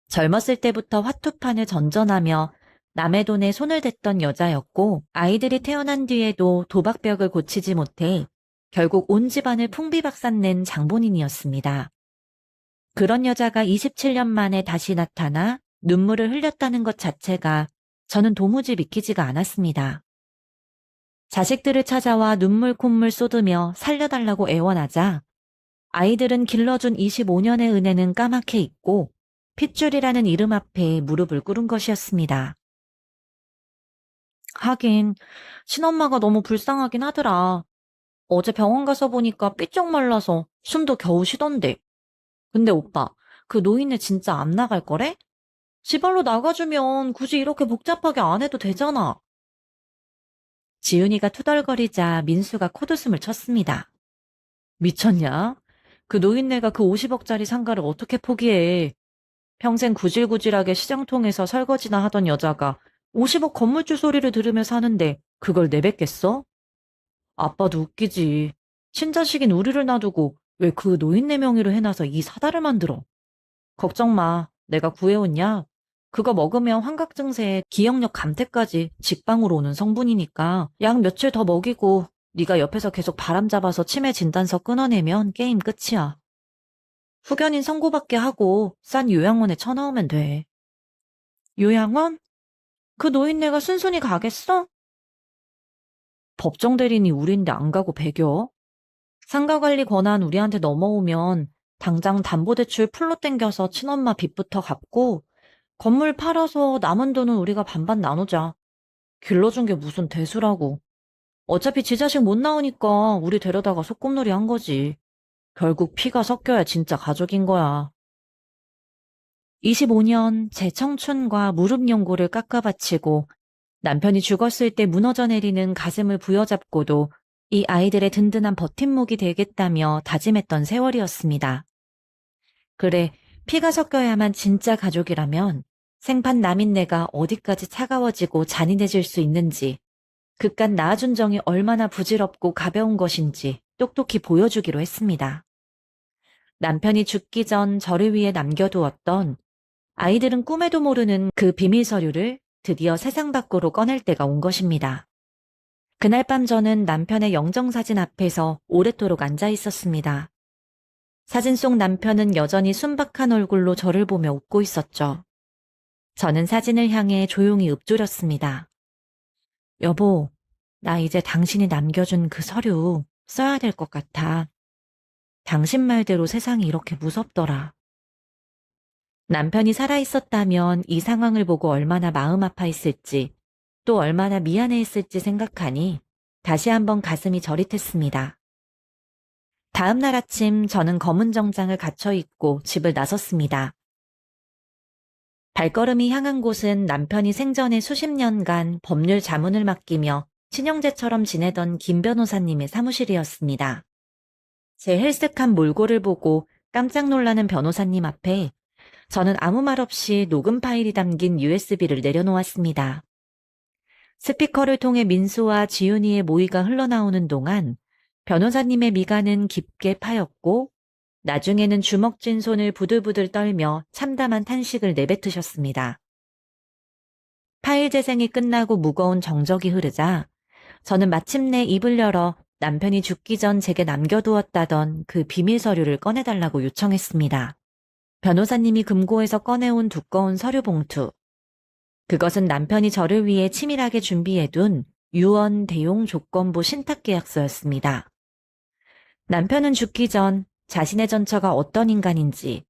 젊었을 때부터 화투판을 전전하며 남의 돈에 손을 댔던 여자였고 아이들이 태어난 뒤에도 도박벽을 고치지 못해 결국 온 집안을 풍비박산 낸 장본인이었습니다. 그런 여자가 27년 만에 다시 나타나 눈물을 흘렸다는 것 자체가 저는 도무지 믿기지가 않았습니다. 자식들을 찾아와 눈물 콧물 쏟으며 살려달라고 애원하자 아이들은 길러준 25년의 은혜는 까맣게 잊고 핏줄이라는 이름 앞에 무릎을 꿇은 것이었습니다. 하긴 친엄마가 너무 불쌍하긴 하더라. 어제 병원 가서 보니까 삐쩍 말라서 숨도 겨우 쉬던데. 근데 오빠, 그 노인네 진짜 안 나갈 거래? 지발로 나가주면 굳이 이렇게 복잡하게 안 해도 되잖아. 지훈이가 투덜거리자 민수가 콧웃음을 쳤습니다. 미쳤냐? 그 노인네가 그 50억짜리 상가를 어떻게 포기해. 평생 구질구질하게 시장통에서 설거지나 하던 여자가 50억 건물주 소리를 들으며 사는데 그걸 내뱉겠어? 아빠도 웃기지. 친자식인 우리를 놔두고 왜 그 노인네 명의로 해놔서 이 사달을 만들어. 걱정 마. 내가 구해온 약. 그거 먹으면 환각 증세에 기억력 감퇴까지 직방으로 오는 성분이니까 약 며칠 더 먹이고 네가 옆에서 계속 바람 잡아서 치매 진단서 끊어내면 게임 끝이야. 후견인 선고받게 하고 싼 요양원에 쳐넣으면 돼. 요양원? 그 노인네가 순순히 가겠어? 법정 대리인이 우린데 안 가고 배겨? 상가관리 권한 우리한테 넘어오면 당장 담보대출 풀로 땡겨서 친엄마 빚부터 갚고 건물 팔아서 남은 돈은 우리가 반반 나누자. 길러준 게 무슨 대수라고. 어차피 지 자식 못 나오니까 우리 데려다가 소꿉놀이 한 거지. 결국 피가 섞여야 진짜 가족인 거야. 25년 제 청춘과 무릎 연고를 깎아바치고 남편이 죽었을 때 무너져 내리는 가슴을 부여잡고도 이 아이들의 든든한 버팀목이 되겠다며 다짐했던 세월이었습니다. 그래, 피가 섞여야만 진짜 가족이라면 생판 남인 내가 어디까지 차가워지고 잔인해질 수 있는지, 그깟 낳아준 정이 얼마나 부질없고 가벼운 것인지 똑똑히 보여주기로 했습니다. 남편이 죽기 전 저를 위해 남겨두었던 아이들은 꿈에도 모르는 그 비밀 서류를 드디어 세상 밖으로 꺼낼 때가 온 것입니다. 그날 밤 저는 남편의 영정사진 앞에서 오랫도록 앉아 있었습니다. 사진 속 남편은 여전히 순박한 얼굴로 저를 보며 웃고 있었죠. 저는 사진을 향해 조용히 읊조렸습니다. 여보, 나 이제 당신이 남겨준 그 서류 써야 될 것 같아. 당신 말대로 세상이 이렇게 무섭더라. 남편이 살아있었다면 이 상황을 보고 얼마나 마음 아파했을지, 또 얼마나 미안해했을지 생각하니 다시 한번 가슴이 저릿했습니다. 다음 날 아침 저는 검은 정장을 갖춰 입고 집을 나섰습니다. 발걸음이 향한 곳은 남편이 생전에 수십 년간 법률 자문을 맡기며 친형제처럼 지내던 김 변호사님의 사무실이었습니다. 제 헬쓱한 몰골을 보고 깜짝 놀라는 변호사님 앞에 저는 아무 말 없이 녹음 파일이 담긴 USB를 내려놓았습니다. 스피커를 통해 민수와 지윤이의 모의가 흘러나오는 동안 변호사님의 미간은 깊게 파였고 나중에는 주먹 쥔 손을 부들부들 떨며 참담한 탄식을 내뱉으셨습니다. 파일 재생이 끝나고 무거운 정적이 흐르자 저는 마침내 입을 열어 남편이 죽기 전 제게 남겨두었다던 그 비밀 서류를 꺼내달라고 요청했습니다. 변호사님이 금고에서 꺼내온 두꺼운 서류 봉투. 그것은 남편이 저를 위해 치밀하게 준비해둔 유언 대용 조건부 신탁계약서였습니다. 남편은 죽기 전 자신의 전처가 어떤 인간인지,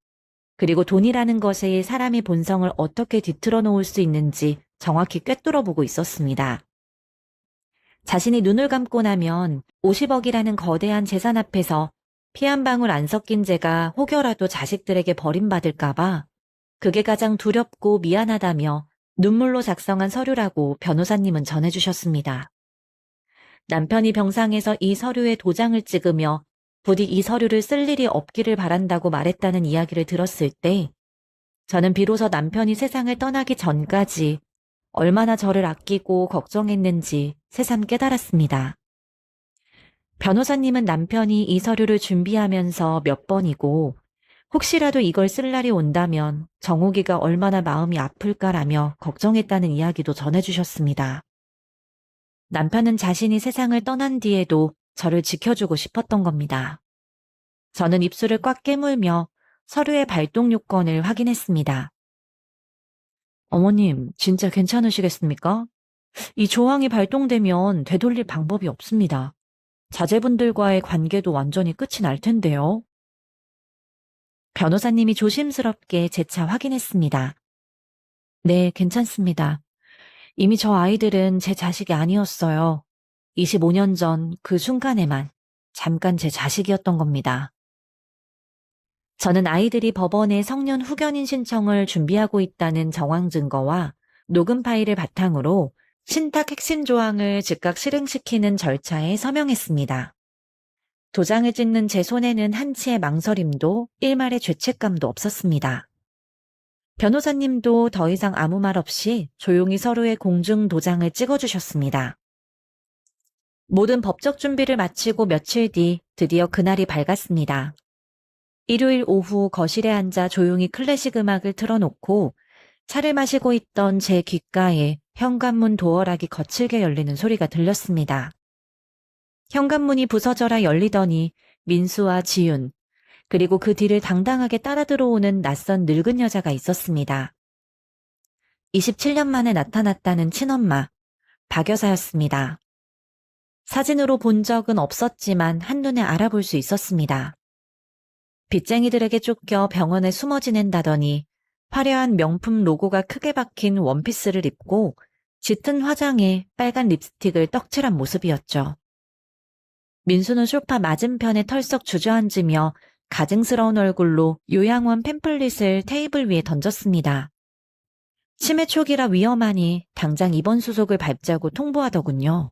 그리고 돈이라는 것에 사람의 본성을 어떻게 뒤틀어 놓을 수 있는지 정확히 꿰뚫어보고 있었습니다. 자신이 눈을 감고 나면 50억이라는 거대한 재산 앞에서 피 한 방울 안 섞인 제가 혹여라도 자식들에게 버림받을까봐 그게 가장 두렵고 미안하다며 눈물로 작성한 서류라고 변호사님은 전해주셨습니다. 남편이 병상에서 이 서류에 도장을 찍으며 부디 이 서류를 쓸 일이 없기를 바란다고 말했다는 이야기를 들었을 때 저는 비로소 남편이 세상을 떠나기 전까지 얼마나 저를 아끼고 걱정했는지 새삼 깨달았습니다. 변호사님은 남편이 이 서류를 준비하면서 몇 번이고 혹시라도 이걸 쓸 날이 온다면 정욱이가 얼마나 마음이 아플까라며 걱정했다는 이야기도 전해주셨습니다. 남편은 자신이 세상을 떠난 뒤에도 저를 지켜주고 싶었던 겁니다. 저는 입술을 꽉 깨물며 서류의 발동 요건을 확인했습니다. 어머님, 진짜 괜찮으시겠습니까? 이 조항이 발동되면 되돌릴 방법이 없습니다. 자제분들과의 관계도 완전히 끝이 날 텐데요. 변호사님이 조심스럽게 재차 확인했습니다. 네, 괜찮습니다. 이미 저 아이들은 제 자식이 아니었어요. 25년 전 그 순간에만 잠깐 제 자식이었던 겁니다. 저는 아이들이 법원에 성년 후견인 신청을 준비하고 있다는 정황 증거와 녹음 파일을 바탕으로 신탁 핵심 조항을 즉각 실행시키는 절차에 서명했습니다. 도장을 찍는 제 손에는 한치의 망설임도 일말의 죄책감도 없었습니다. 변호사님도 더 이상 아무 말 없이 조용히 서로의 공중 도장을 찍어주셨습니다. 모든 법적 준비를 마치고 며칠 뒤 드디어 그날이 밝았습니다. 일요일 오후 거실에 앉아 조용히 클래식 음악을 틀어놓고 차를 마시고 있던 제 귓가에 현관문 도어락이 거칠게 열리는 소리가 들렸습니다. 현관문이 부서져라 열리더니 민수와 지윤, 그리고 그 뒤를 당당하게 따라 들어오는 낯선 늙은 여자가 있었습니다. 27년 만에 나타났다는 친엄마, 박 여사였습니다. 사진으로 본 적은 없었지만 한눈에 알아볼 수 있었습니다. 빚쟁이들에게 쫓겨 병원에 숨어 지낸다더니 화려한 명품 로고가 크게 박힌 원피스를 입고 짙은 화장에 빨간 립스틱을 떡칠한 모습이었죠. 민수는 소파 맞은편에 털썩 주저앉으며 가증스러운 얼굴로 요양원 팸플릿을 테이블 위에 던졌습니다. 치매 초기라 위험하니 당장 입원 수속을 밟자고 통보하더군요.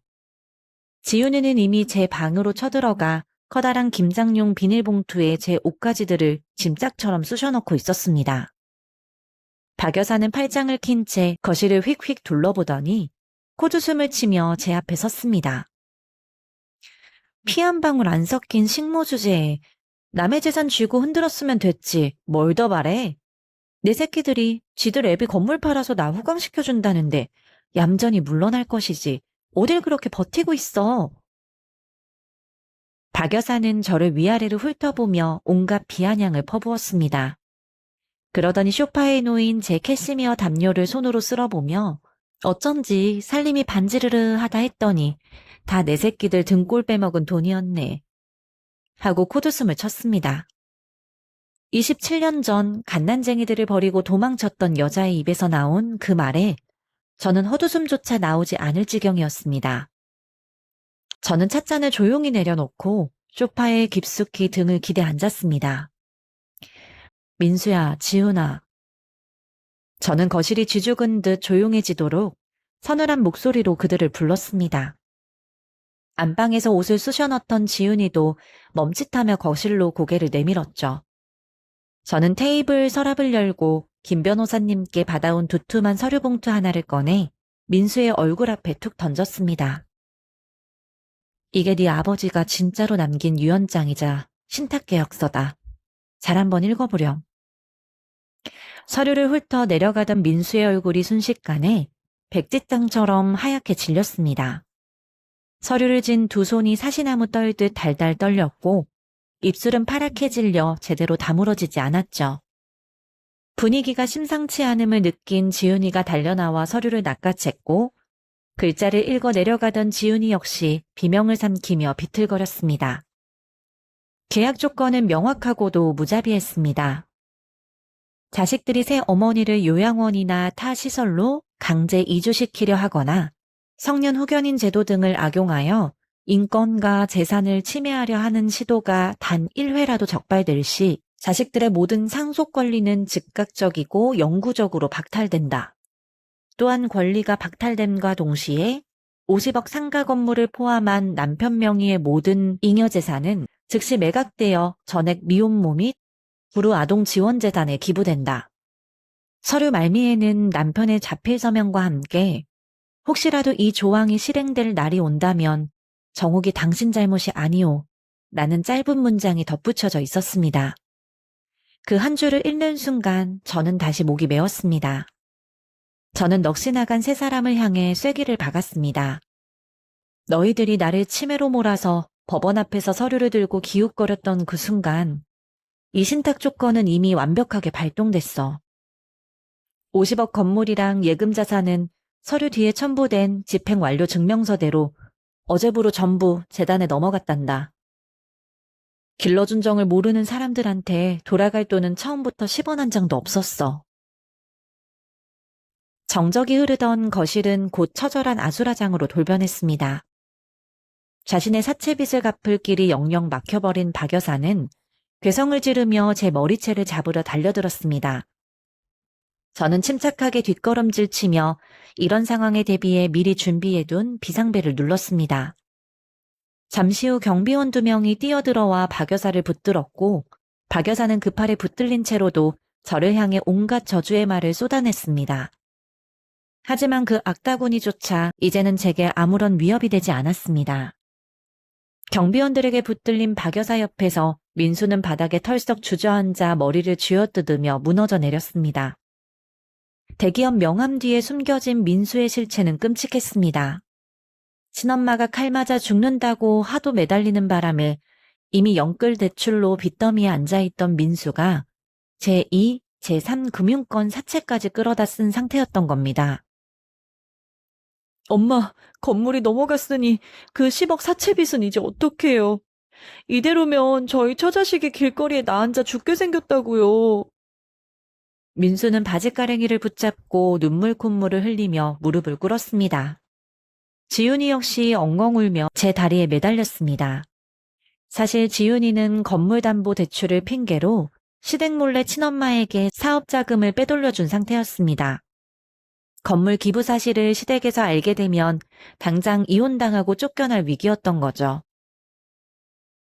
지윤이는 이미 제 방으로 쳐들어가 커다란 김장용 비닐봉투에 제 옷가지들을 짐짝처럼 쑤셔넣고 있었습니다. 박 여사는 팔짱을 낀 채 거실을 휙휙 둘러보더니 코웃음을 치며 제 앞에 섰습니다. 피 한 방울 안 섞인 식모 주제에 남의 재산 쥐고 흔들었으면 됐지 뭘 더 바래? 내 새끼들이 지들 애비 건물 팔아서 나 후광시켜준다는데 얌전히 물러날 것이지 어딜 그렇게 버티고 있어. 박 여사는 저를 위아래로 훑어보며 온갖 비아냥을 퍼부었습니다. 그러더니 소파에 놓인 제 캐시미어 담요를 손으로 쓸어보며 어쩐지 살림이 반지르르하다 했더니 다 내 새끼들 등골 빼먹은 돈이었네. 하고 코웃음을 쳤습니다. 27년 전 갓난쟁이들을 버리고 도망쳤던 여자의 입에서 나온 그 말에 저는 헛웃음조차 나오지 않을 지경이었습니다. 저는 찻잔을 조용히 내려놓고 소파에 깊숙이 등을 기대 앉았습니다. 민수야, 지훈아. 저는 거실이 쥐죽은 듯 조용해지도록 서늘한 목소리로 그들을 불렀습니다. 안방에서 옷을 쑤셔넣던 지훈이도 멈칫하며 거실로 고개를 내밀었죠. 저는 테이블 서랍을 열고 김 변호사님께 받아온 두툼한 서류 봉투 하나를 꺼내 민수의 얼굴 앞에 툭 던졌습니다. 이게 네 아버지가 진짜로 남긴 유언장이자 신탁계약서다. 잘 한번 읽어보렴. 서류를 훑어 내려가던 민수의 얼굴이 순식간에 백지장처럼 하얗게 질렸습니다. 서류를 진 두 손이 사시나무 떨듯 달달 떨렸고 입술은 파랗게 질려 제대로 다물어지지 않았죠. 분위기가 심상치 않음을 느낀 지훈이가 달려나와 서류를 낚아챘고 글자를 읽어 내려가던 지훈이 역시 비명을 삼키며 비틀거렸습니다. 계약 조건은 명확하고도 무자비했습니다. 자식들이 새 어머니를 요양원이나 타 시설로 강제 이주시키려 하거나 성년 후견인 제도 등을 악용하여 인권과 재산을 침해하려 하는 시도가 단 1회라도 적발될 시 자식들의 모든 상속 권리는 즉각적이고 영구적으로 박탈된다. 또한 권리가 박탈됨과 동시에 50억 상가 건물을 포함한 남편 명의의 모든 잉여 재산은 즉시 매각되어 전액 미혼모 및 불우아동지원재단에 기부된다. 서류 말미에는 남편의 자필 서명과 함께 혹시라도 이 조항이 실행될 날이 온다면 정욱이 당신 잘못이 아니오 라는 짧은 문장이 덧붙여져 있었습니다. 그 한 줄을 읽는 순간 저는 다시 목이 메었습니다. 저는 넋이 나간 세 사람을 향해 쐐기를 박았습니다. 너희들이 나를 치매로 몰아서 법원 앞에서 서류를 들고 기웃거렸던 그 순간 이 신탁 조건은 이미 완벽하게 발동됐어. 50억 건물이랑 예금 자산은 서류 뒤에 첨부된 집행 완료 증명서대로 어제부로 전부 재단에 넘어갔단다. 길러준 정을 모르는 사람들한테 돌아갈 돈은 처음부터 10원 한 장도 없었어. 정적이 흐르던 거실은 곧 처절한 아수라장으로 돌변했습니다. 자신의 사채빚을 갚을 길이 영영 막혀버린 박 여사는 괴성을 지르며 제 머리채를 잡으려 달려들었습니다. 저는 침착하게 뒷걸음질 치며 이런 상황에 대비해 미리 준비해둔 비상벨을 눌렀습니다. 잠시 후 경비원 2명이 뛰어들어와 박 여사를 붙들었고 박 여사는 그 팔에 붙들린 채로도 저를 향해 온갖 저주의 말을 쏟아냈습니다. 하지만 그 악다구니조차 이제는 제게 아무런 위협이 되지 않았습니다. 경비원들에게 붙들린 박 여사 옆에서 민수는 바닥에 털썩 주저앉아 머리를 쥐어뜯으며 무너져 내렸습니다. 대기업 명함 뒤에 숨겨진 민수의 실체는 끔찍했습니다. 친엄마가 칼 맞아 죽는다고 하도 매달리는 바람에 이미 영끌 대출로 빚더미에 앉아있던 민수가 제2, 제3 금융권 사채까지 끌어다 쓴 상태였던 겁니다. 엄마, 건물이 넘어갔으니 그 10억 사채빚은 이제 어떡해요? 이대로면 저희 처자식이 길거리에 나앉아 죽게 생겼다고요. 민수는 바지가랭이를 붙잡고 눈물 콧물을 흘리며 무릎을 꿇었습니다. 지훈이 역시 엉엉 울며 제 다리에 매달렸습니다. 사실 지훈이는 건물담보대출을 핑계로 시댁 몰래 친엄마에게 사업자금을 빼돌려준 상태였습니다. 건물 기부 사실을 시댁에서 알게 되면 당장 이혼당하고 쫓겨날 위기였던 거죠.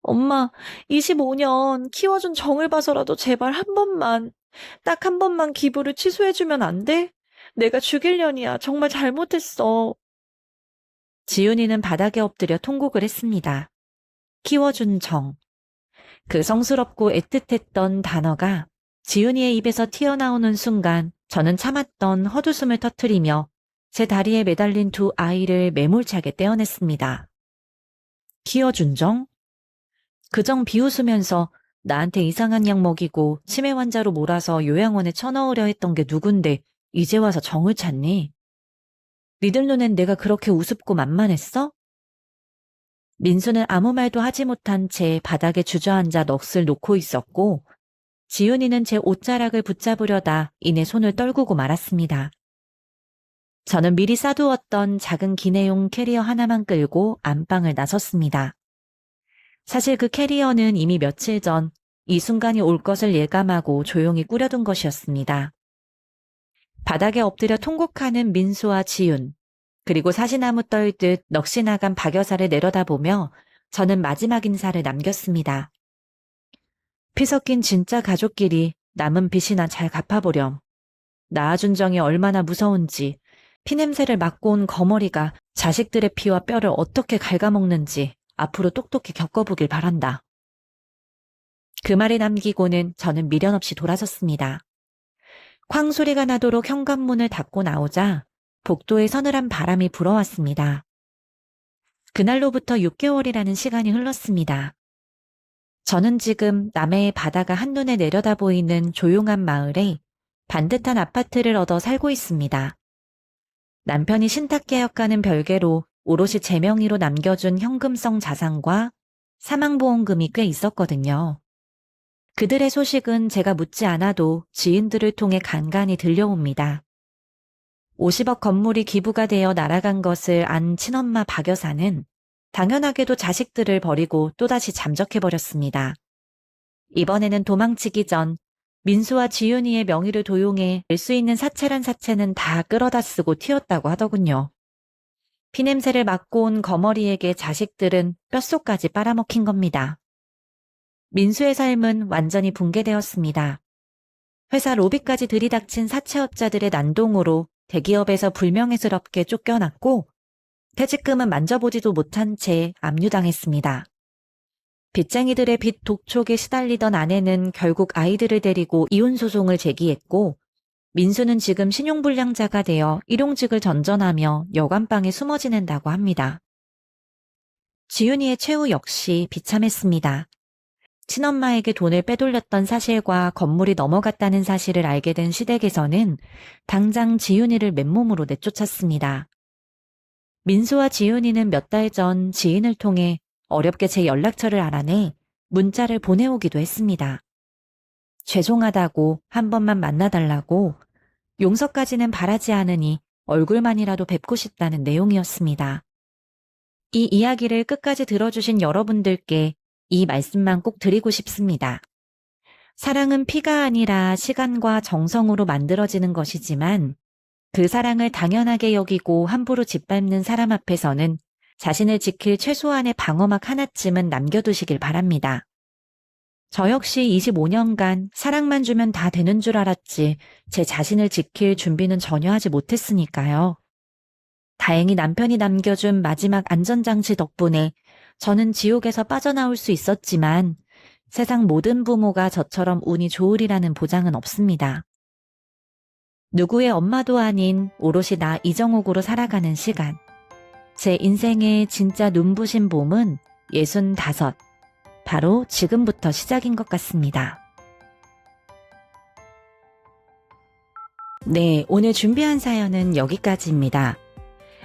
엄마, 25년 키워준 정을 봐서라도 제발 한 번만, 딱 한 번만 기부를 취소해주면 안 돼? 내가 죽일 년이야. 정말 잘못했어. 지훈이는 바닥에 엎드려 통곡을 했습니다. 키워준 정. 그 성스럽고 애틋했던 단어가 지훈이의 입에서 튀어나오는 순간 저는 참았던 헛웃음을 터뜨리며 제 다리에 매달린 두 아이를 매몰차게 떼어냈습니다. 키워준 정? 그정 비웃으면서 나한테 이상한 약 먹이고 치매 환자로 몰아서 요양원에 쳐넣으려 했던 게 누군데 이제 와서 정을 찾니? 니들 눈엔 내가 그렇게 우습고 만만했어? 민수는 아무 말도 하지 못한 채 바닥에 주저앉아 넋을 놓고 있었고 지윤이는 제 옷자락을 붙잡으려다 이내 손을 떨구고 말았습니다. 저는 미리 싸두었던 작은 기내용 캐리어 하나만 끌고 안방을 나섰습니다. 사실 그 캐리어는 이미 며칠 전 이 순간이 올 것을 예감하고 조용히 꾸려둔 것이었습니다. 바닥에 엎드려 통곡하는 민수와 지윤, 그리고 사시나무 떨듯 넋이 나간 박 여사를 내려다보며 저는 마지막 인사를 남겼습니다. 피 섞인 진짜 가족끼리 남은 빚이나 잘 갚아보렴. 낳아준 정이 얼마나 무서운지, 피냄새를 맡고 온 거머리가 자식들의 피와 뼈를 어떻게 갉아먹는지 앞으로 똑똑히 겪어보길 바란다. 그 말을 남기고는 저는 미련 없이 돌아섰습니다. 쾅 소리가 나도록 현관문을 닫고 나오자 복도에 서늘한 바람이 불어왔습니다. 그날로부터 6개월이라는 시간이 흘렀습니다. 저는 지금 남해의 바다가 한눈에 내려다 보이는 조용한 마을에 반듯한 아파트를 얻어 살고 있습니다. 남편이 신탁개혁과는 별개로 오롯이 제 명의로 남겨준 현금성 자산과 사망보험금이 꽤 있었거든요. 그들의 소식은 제가 묻지 않아도 지인들을 통해 간간히 들려옵니다. 50억 건물이 기부가 되어 날아간 것을 안 친엄마 박 여사는 당연하게도 자식들을 버리고 또다시 잠적해버렸습니다. 이번에는 도망치기 전 민수와 지윤이의 명의를 도용해 낼 수 있는 사채란 사채는 다 끌어다 쓰고 튀었다고 하더군요. 피냄새를 맡고 온 거머리에게 자식들은 뼛속까지 빨아먹힌 겁니다. 민수의 삶은 완전히 붕괴되었습니다. 회사 로비까지 들이닥친 사채업자들의 난동으로 대기업에서 불명예스럽게 쫓겨났고 퇴직금은 만져보지도 못한 채 압류당했습니다. 빚쟁이들의 빚 독촉에 시달리던 아내는 결국 아이들을 데리고 이혼소송을 제기했고 민수는 지금 신용불량자가 되어 일용직을 전전하며 여관방에 숨어 지낸다고 합니다. 지윤이의 최후 역시 비참했습니다. 친엄마에게 돈을 빼돌렸던 사실과 건물이 넘어갔다는 사실을 알게 된 시댁에서는 당장 지윤이를 맨몸으로 내쫓았습니다. 민수와 지윤이는 몇 달 전 지인을 통해 어렵게 제 연락처를 알아내 문자를 보내오기도 했습니다. 죄송하다고 한 번만 만나달라고 용서까지는 바라지 않으니 얼굴만이라도 뵙고 싶다는 내용이었습니다. 이 이야기를 끝까지 들어주신 여러분들께 이 말씀만 꼭 드리고 싶습니다. 사랑은 피가 아니라 시간과 정성으로 만들어지는 것이지만 그 사랑을 당연하게 여기고 함부로 짓밟는 사람 앞에서는 자신을 지킬 최소한의 방어막 하나쯤은 남겨두시길 바랍니다. 저 역시 25년간 사랑만 주면 다 되는 줄 알았지 제 자신을 지킬 준비는 전혀 하지 못했으니까요. 다행히 남편이 남겨준 마지막 안전장치 덕분에 저는 지옥에서 빠져나올 수 있었지만 세상 모든 부모가 저처럼 운이 좋으리라는 보장은 없습니다. 누구의 엄마도 아닌 오롯이 나 이정옥으로 살아가는 시간. 제 인생의 진짜 눈부신 봄은 65. 바로 지금부터 시작인 것 같습니다. 네, 오늘 준비한 사연은 여기까지입니다.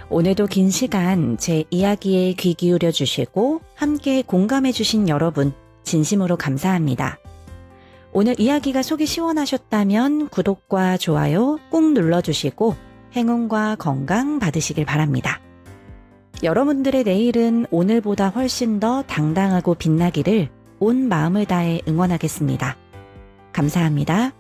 오늘도 긴 시간 제 이야기에 귀 기울여 주시고 함께 공감해 주신 여러분 진심으로 감사합니다. 오늘 이야기가 속이 시원하셨다면 구독과 좋아요 꼭 눌러주시고 행운과 건강 받으시길 바랍니다. 여러분들의 내일은 오늘보다 훨씬 더 당당하고 빛나기를 온 마음을 다해 응원하겠습니다. 감사합니다.